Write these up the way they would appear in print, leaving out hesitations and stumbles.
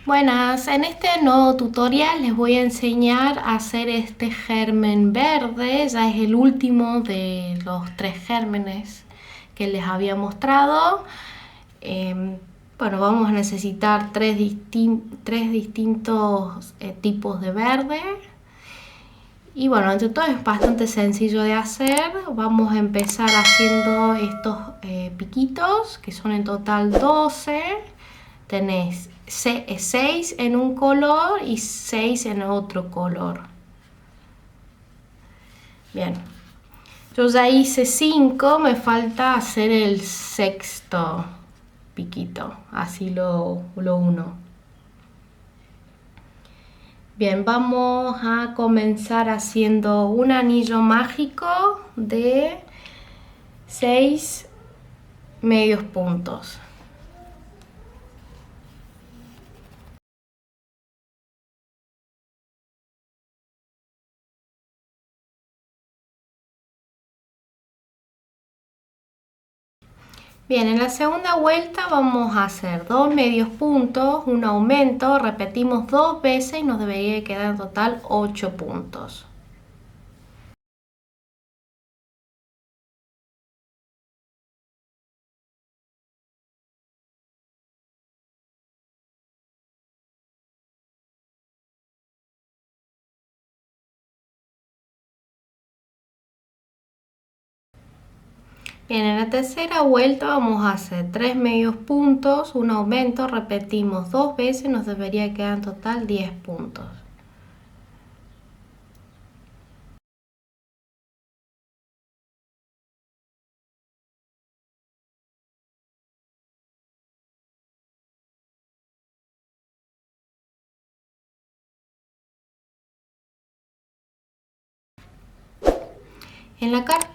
Buenas, en este nuevo tutorial les voy a enseñar a hacer este germen verde. Ya es el último de los 3 gérmenes que les había mostrado. Bueno, vamos a necesitar tres distintos tipos de verde. Y bueno, entre todo es bastante sencillo de hacer. Vamos a empezar haciendo estos piquitos, que son en total 12. Tenés 6 en un color y 6 en otro color. Bien, yo ya hice 5, me falta hacer el sexto piquito, así lo uno. Bien, vamos a comenzar haciendo un anillo mágico de 6 medios puntos. Bien, en la segunda vuelta vamos a hacer 2 medios puntos, un aumento, repetimos 2 veces y nos debería quedar en total 8 puntos. Bien, en la tercera vuelta vamos a hacer 3 medios puntos, un aumento, repetimos 2 veces, nos debería quedar en total 10 puntos.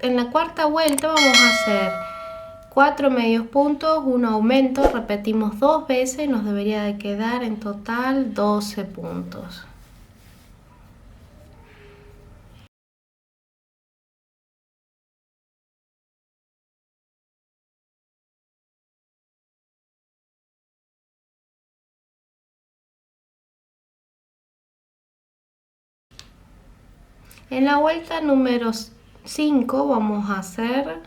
En la cuarta vuelta vamos a hacer 4 medios puntos, un aumento, repetimos 2 veces, nos debería de quedar en total 12 puntos. En la vuelta número 5 vamos a hacer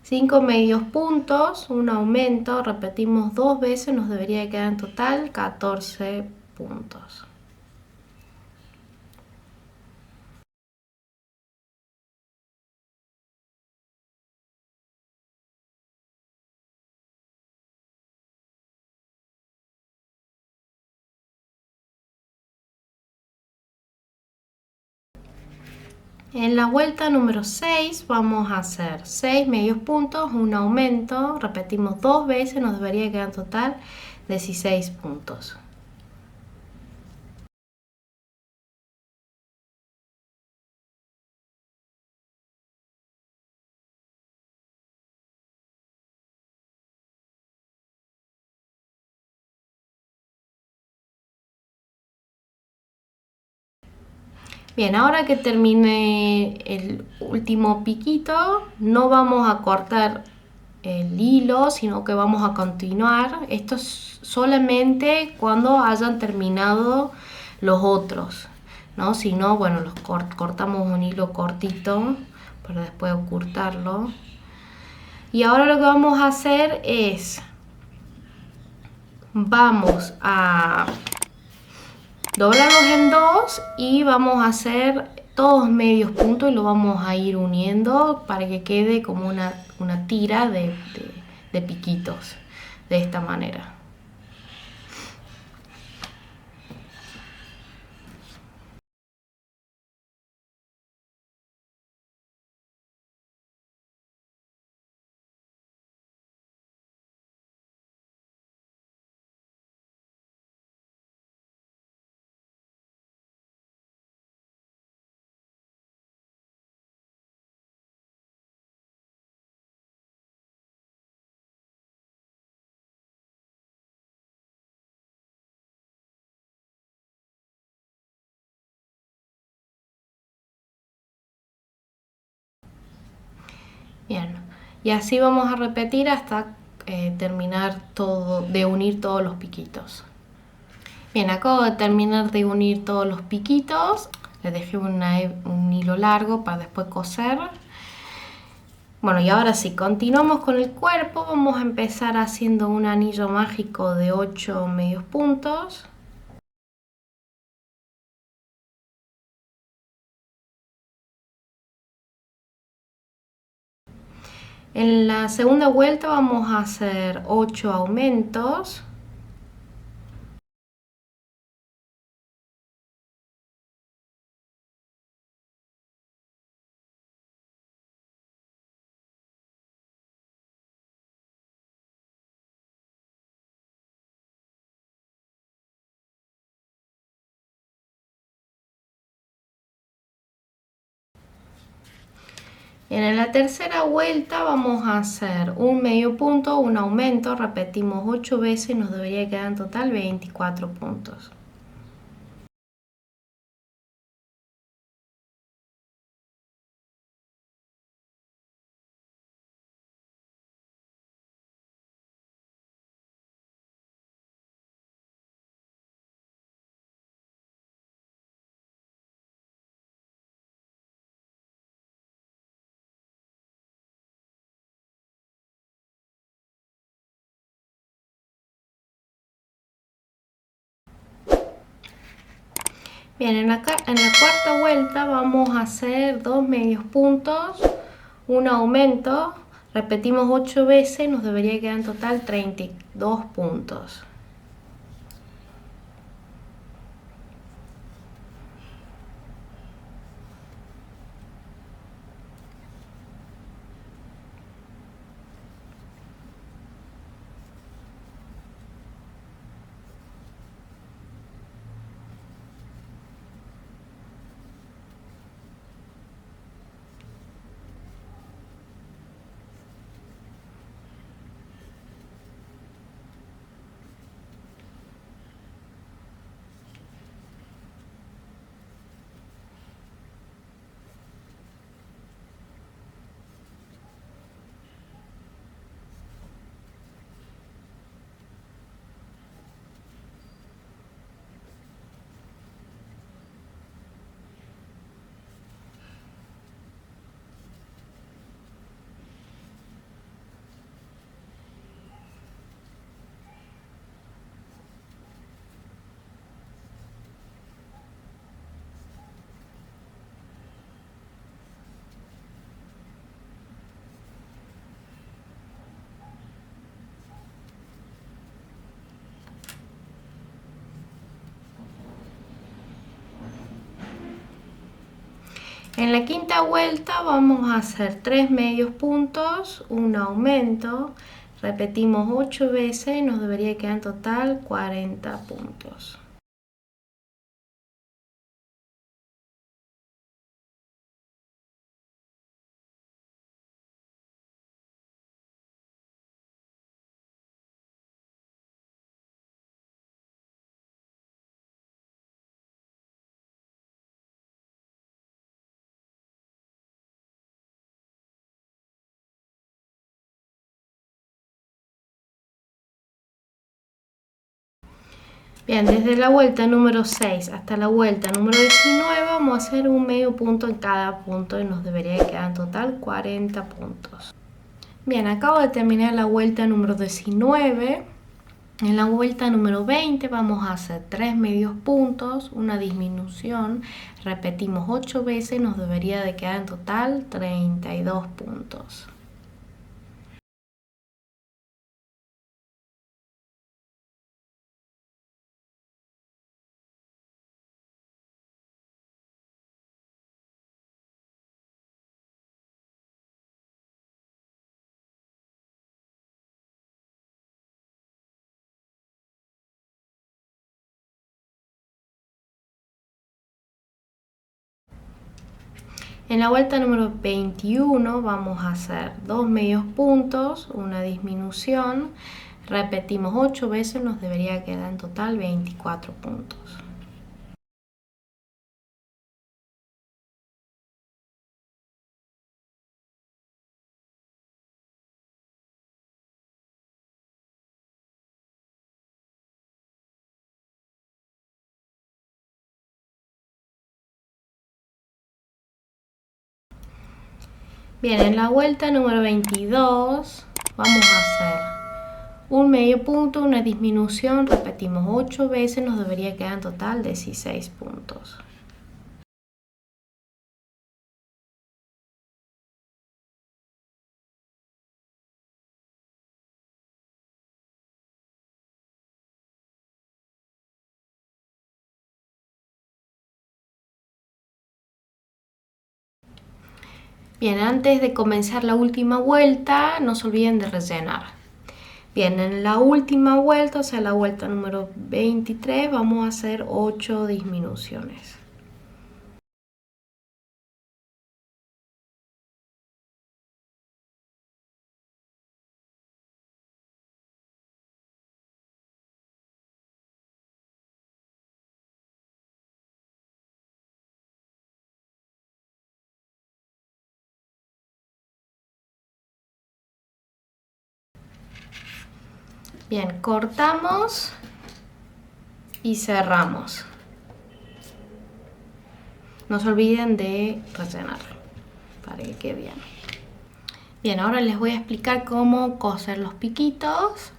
5 medios puntos, un aumento, repetimos 2 veces, nos debería quedar en total 14 puntos. En la vuelta número 6 vamos a hacer 6 medios puntos, un aumento, repetimos 2 veces, nos debería quedar en total 16 puntos. Bien, ahora que termine el último piquito, no vamos a cortar el hilo, sino que vamos a continuar. Esto es solamente cuando hayan terminado los otros, ¿no? Si no, bueno, los cortamos un hilo cortito para después ocultarlo. Y ahora lo que vamos a hacer es, vamos a doblarlos en 2 y vamos a hacer todos medios puntos y lo vamos a ir uniendo para que quede como una tira de piquitos, de esta manera. Bien, y así vamos a repetir hasta terminar todo, de unir todos los piquitos. Bien, acabo de terminar de unir todos los piquitos. Le dejé un hilo largo para después coser. Bueno, y ahora sí, continuamos con el cuerpo. Vamos a empezar haciendo un anillo mágico de 8 medios puntos. En la segunda vuelta vamos a hacer 8 aumentos. En la tercera vuelta vamos a hacer un medio punto, un aumento, repetimos 8 veces, nos debería quedar en total 24 puntos. Bien, en la cuarta vuelta vamos a hacer 2 medios puntos, un aumento, repetimos 8 veces, nos debería quedar en total 32 puntos. En la quinta vuelta vamos a hacer 3 medios puntos, un aumento, repetimos 8 veces y nos debería quedar en total 40 puntos. Bien, desde la vuelta número 6 hasta la vuelta número 19 vamos a hacer un medio punto en cada punto y nos debería quedar en total 40 puntos. Bien, acabo de terminar la vuelta número 19. En la vuelta número 20 vamos a hacer 3 medios puntos, una disminución, repetimos 8 veces, nos debería de quedar en total 32 puntos. En la vuelta número 21 vamos a hacer 2 medios puntos, una disminución, repetimos 8 veces, nos debería quedar en total 24 puntos. Bien, en la vuelta número 22 vamos a hacer un medio punto, una disminución, repetimos 8 veces, nos debería quedar en total 16 puntos. Bien, antes de comenzar la última vuelta, no se olviden de rellenar. Bien, en la última vuelta, o sea, la vuelta número 23, vamos a hacer 8 disminuciones. Bien, cortamos y cerramos. No se olviden de rellenar para que quede bien. Bien, ahora les voy a explicar cómo coser los piquitos.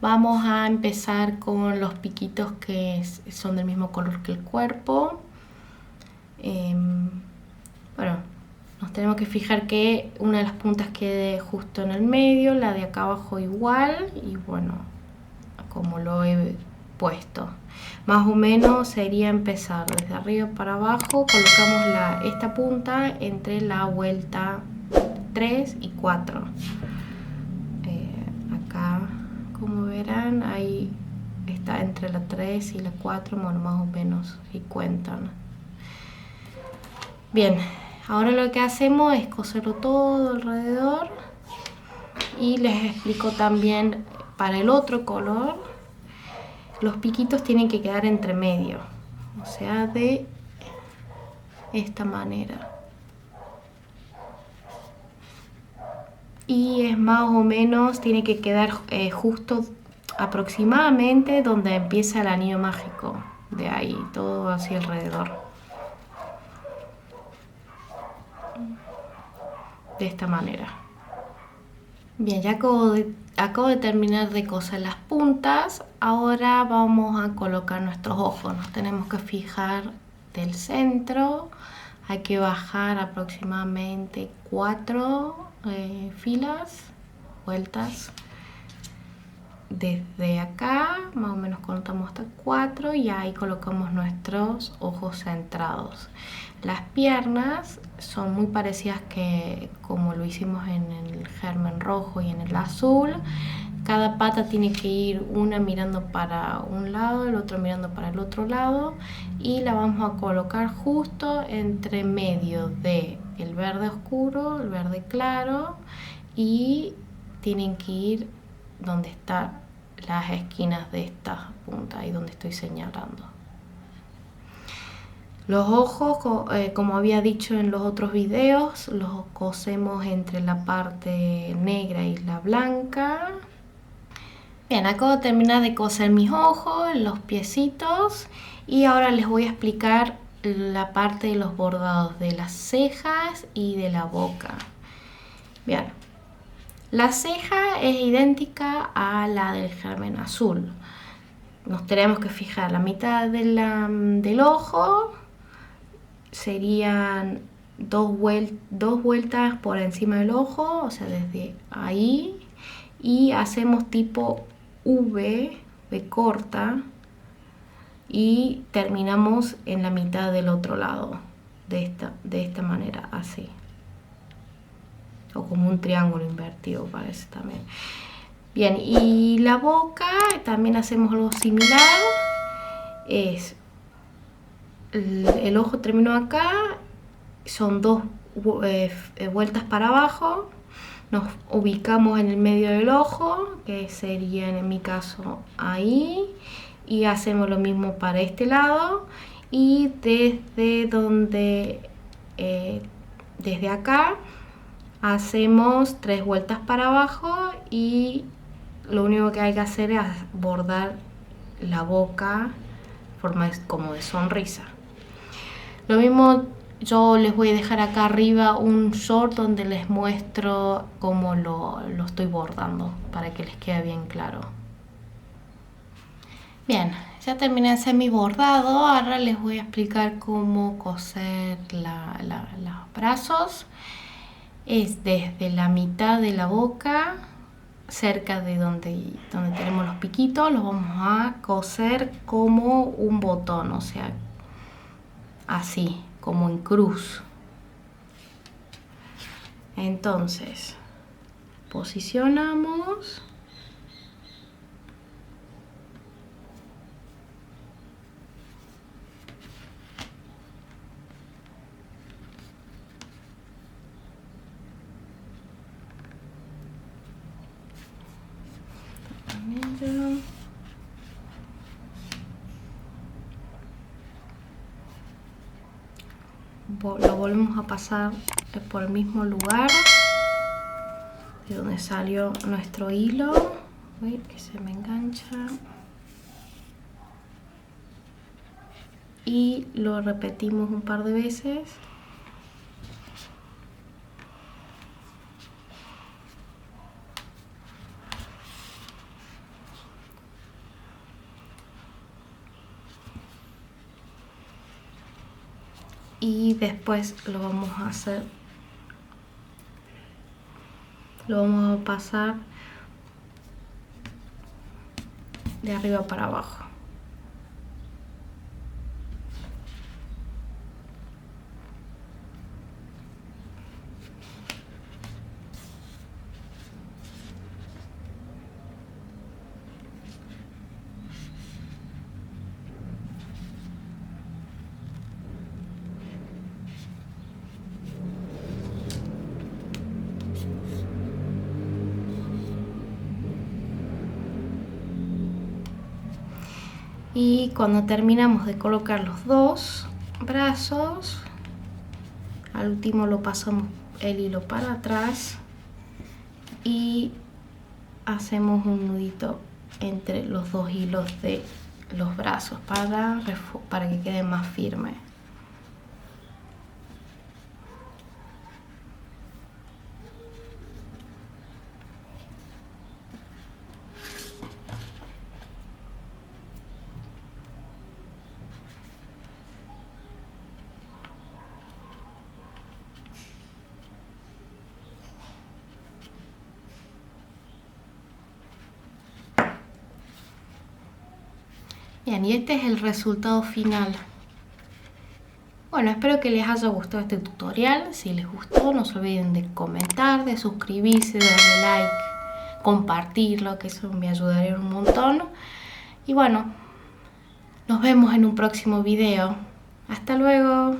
Vamos a empezar con los piquitos que son del mismo color que el cuerpo. Bueno, nos tenemos que fijar que una de las puntas quede justo en el medio, la de acá abajo igual, y bueno, como lo he puesto. Más o menos sería empezar desde arriba para abajo, colocamos esta punta entre la vuelta 3 y 4. Acá, como verán, ahí está entre la 3 y la 4, bueno, más o menos, si cuentan. Bien, ahora lo que hacemos es coserlo todo alrededor y les explico también para el otro color. Los piquitos tienen que quedar entre medio, o sea, de esta manera. Y es más o menos, tiene que quedar justo aproximadamente donde empieza el anillo mágico, de ahí, todo hacia alrededor. De esta manera. Bien, ya acabo de terminar de coser las puntas. Ahora vamos a colocar nuestros ojos. Nos tenemos que fijar del centro. Hay que bajar aproximadamente 4 filas, vueltas. Desde acá, más o menos contamos hasta 4 y ahí colocamos nuestros ojos centrados. Las piernas son muy parecidas que como lo hicimos en el germen rojo y en el azul. Cada pata tiene que ir una mirando para un lado, el otro mirando para el otro lado, y la vamos a colocar justo entre medio de el verde oscuro, el verde claro, y tienen que ir donde están las esquinas de esta punta, ahí donde estoy señalando. Los ojos, como había dicho en los otros videos, los cosemos entre la parte negra y la blanca. Bien, acabo de terminar de coser mis ojos, los piecitos, y ahora les voy a explicar la parte de los bordados de las cejas y de la boca. Bien, la ceja es idéntica a la del germen azul. Nos tenemos que fijar la mitad del ojo, serían dos vueltas por encima del ojo, o sea, desde ahí, y hacemos tipo V corta y terminamos en la mitad del otro lado, de esta manera, así. O como un triángulo invertido parece también. Bien, y la boca también hacemos algo similar. Es el ojo terminó acá, son dos vueltas para abajo, nos ubicamos en el medio del ojo, que sería en mi caso ahí, y hacemos lo mismo para este lado, y desde acá hacemos 3 vueltas para abajo y lo único que hay que hacer es bordar la boca en forma como de sonrisa. Lo mismo Yo les voy a dejar acá arriba un short donde les muestro cómo lo estoy bordando para que les quede bien claro. Bien, ya terminé de hacer mi bordado. Ahora les voy a explicar cómo coser los brazos. Es desde la mitad de la boca, cerca de donde tenemos los piquitos, los vamos a coser como un botón, o sea, así, como en cruz. Entonces, posicionamos. Lo volvemos a pasar por el mismo lugar de donde salió nuestro hilo. Uy, que se me engancha. Y lo repetimos un par de veces. Y después lo vamos a hacer, lo vamos a pasar de arriba para abajo. Y cuando terminamos de colocar los dos brazos, al último lo pasamos el hilo para atrás y hacemos un nudito entre los dos hilos de los brazos para que quede más firme. Bien, y este es el resultado final. Bueno, espero que les haya gustado este tutorial. Si les gustó, no se olviden de comentar, de suscribirse, de darle like, compartirlo, que eso me ayudaría un montón. Y bueno, nos vemos en un próximo video. Hasta luego.